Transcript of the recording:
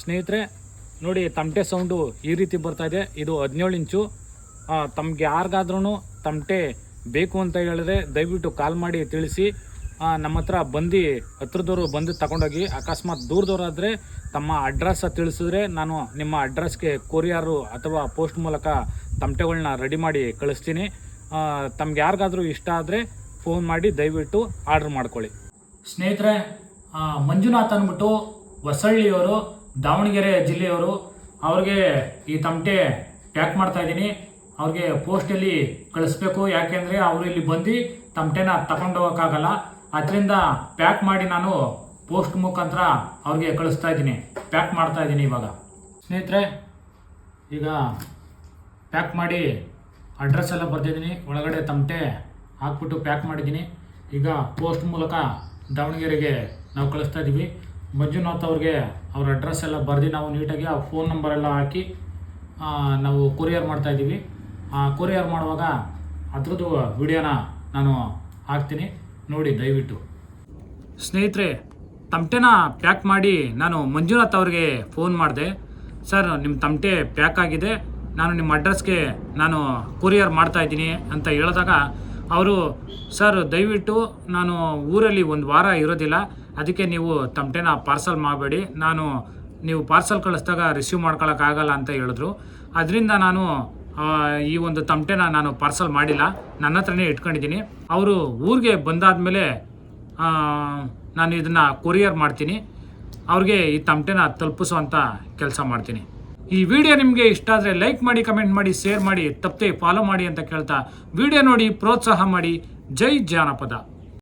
ಸ್ನೇಹಿತರೆ ನೋಡಿ, ತಮಟೆ ಸೌಂಡು ಈ ರೀತಿ ಬರ್ತಾ ಇದೆ. ಇದು 17 ಇಂಚು. ತಮಗೆ ಯಾರಿಗಾದ್ರೂ ತಮಟೆ ಬೇಕು ಅಂತ ಹೇಳಿದ್ರೆ ದಯವಿಟ್ಟು ಕಾಲ್ ಮಾಡಿ ತಿಳಿಸಿ. ನಮ್ಮ ಹತ್ರ ಹತ್ರದವರು ಬಂದು ತಗೊಂಡೋಗಿ. ಅಕಸ್ಮಾತ್ ದೂರದವರಾದರೆ ತಮ್ಮ ಅಡ್ರೆಸ್ ತಿಳಿಸಿದ್ರೆ ನಾನು ನಿಮ್ಮ ಅಡ್ರೆಸ್ಗೆ ಕೊರಿಯರು ಅಥವಾ ಪೋಸ್ಟ್ ಮೂಲಕ ತಮಟೆಗಳನ್ನ ರೆಡಿ ಮಾಡಿ ಕಳಿಸ್ತೀನಿ. ತಮ್ಗೆ ಯಾರಿಗಾದ್ರೂ ಇಷ್ಟ ಆದರೆ ಫೋನ್ ಮಾಡಿ ದಯವಿಟ್ಟು ಆರ್ಡ್ರ್ ಮಾಡ್ಕೊಳ್ಳಿ. ಸ್ನೇಹಿತರೆ, ಮಂಜುನಾಥ್ ಅಂದ್ಬಿಟ್ಟು ಹೊಸಳ್ಳಿಯವರು, ದಾವಣಗೆರೆ ಜಿಲ್ಲೆಯವರು. ಅವ್ರಿಗೆ ಈ ತಮಟೆ ಪ್ಯಾಕ್ ಮಾಡ್ತಾಯಿದ್ದೀನಿ. ಅವ್ರಿಗೆ ಪೋಸ್ಟಲ್ಲಿ ಕಳಿಸ್ಬೇಕು. ಯಾಕೆಂದರೆ ಅವರು ಇಲ್ಲಿ ಬಂದು ತಮಟೆನ ತಗೊಂಡೋಗೋಕ್ಕಾಗಲ್ಲ. ಅದರಿಂದ ಪ್ಯಾಕ್ ಮಾಡಿ ನಾನು ಪೋಸ್ಟ್ ಮುಖಾಂತರ ಅವ್ರಿಗೆ ಕಳಿಸ್ತಾ ಇದ್ದೀನಿ, ಪ್ಯಾಕ್ ಮಾಡ್ತಾ ಇದ್ದೀನಿ. ಇವಾಗ ಸ್ನೇಹಿತರೆ, ಈಗ ಪ್ಯಾಕ್ ಮಾಡಿ ಅಡ್ರೆಸ್ ಎಲ್ಲ ಬರ್ತಿದ್ದೀನಿ. ಒಳಗಡೆ ತಮಟೆ ಹಾಕ್ಬಿಟ್ಟು ಪ್ಯಾಕ್ ಮಾಡಿದ್ದೀನಿ. ಈಗ ಪೋಸ್ಟ್ ಮೂಲಕ ದಾವಣಗೆರೆಗೆ ನಾವು ಕಳಿಸ್ತಾ ಇದ್ದೀವಿ. ಮಂಜುನಾಥ್ ಅವ್ರಿಗೆ ಅವ್ರ ಅಡ್ರೆಸ್ ಎಲ್ಲ ಬರೆದು ನಾವು ನೀಟಾಗಿ ಆ ಫೋನ್ ನಂಬರ್ ಎಲ್ಲ ಹಾಕಿ ನಾವು ಕೊರಿಯರ್ ಮಾಡ್ತಾಯಿದ್ದೀವಿ. ಕೊರಿಯರ್ ಮಾಡುವಾಗ ಅದ್ರದ್ದು ವಿಡಿಯೋನ ನಾನು ಹಾಕ್ತೀನಿ, ನೋಡಿ ದಯವಿಟ್ಟು. ಸ್ನೇಹಿತರೆ, ತಮಟೆನ ಪ್ಯಾಕ್ ಮಾಡಿ ನಾನು ಮಂಜುನಾಥ್ ಅವ್ರಿಗೆ ಫೋನ್ ಮಾಡಿದೆ. ಸರ್, ನಿಮ್ಮ ತಮಟೆ ಪ್ಯಾಕ್ ಆಗಿದೆ, ನಾನು ನಿಮ್ಮ ಅಡ್ರೆಸ್ಗೆ ನಾನು ಕೊರಿಯರ್ ಮಾಡ್ತಾಯಿದ್ದೀನಿ ಅಂತ ಹೇಳಿದಾಗ ಅವರು, ಸರ್ ದಯವಿಟ್ಟು ನಾನು ಊರಲ್ಲಿ 1 ವಾರ ಇರೋದಿಲ್ಲ, ಅದಕ್ಕೆ ನೀವು ತಮಟೆನ ಪಾರ್ಸಲ್ ಮಾಡಬೇಡಿ, ನೀವು ಪಾರ್ಸಲ್ ಕಳಿಸಿದಾಗ ರಿಸೀವ್ ಮಾಡ್ಕೊಳಕ್ಕಾಗಲ್ಲ ಅಂತ ಹೇಳಿದ್ರು. ಅದರಿಂದ ನಾನು ಈ ಒಂದು ತಮಟೆನ ನಾನು ಪಾರ್ಸಲ್ ಮಾಡಿಲ್ಲ, ನನ್ನ ಹತ್ರನೇ ಇಟ್ಕೊಂಡಿದ್ದೀನಿ. ಅವರು ಊರಿಗೆ ಬಂದಾದಮೇಲೆ ನಾನು ಇದನ್ನು ಕೊರಿಯರ್ ಮಾಡ್ತೀನಿ, ಅವ್ರಿಗೆ ಈ ತಮಟೆನ ತಲುಪಿಸುವಂಥ ಕೆಲಸ ಮಾಡ್ತೀನಿ. ಈ ವಿಡಿಯೋ ನಿಮಗೆ ಇಷ್ಟ ಆದರೆ ಲೈಕ್ ಮಾಡಿ, ಕಮೆಂಟ್ ಮಾಡಿ, ಶೇರ್ ಮಾಡಿ, ತಪ್ಪದೆ ಫಾಲೋ ಮಾಡಿ ಅಂತ ಕೇಳ್ತಾ ವಿಡಿಯೋ ನೋಡಿ ಪ್ರೋತ್ಸಾಹ ಮಾಡಿ. ಜೈ ಜಾನಪದ.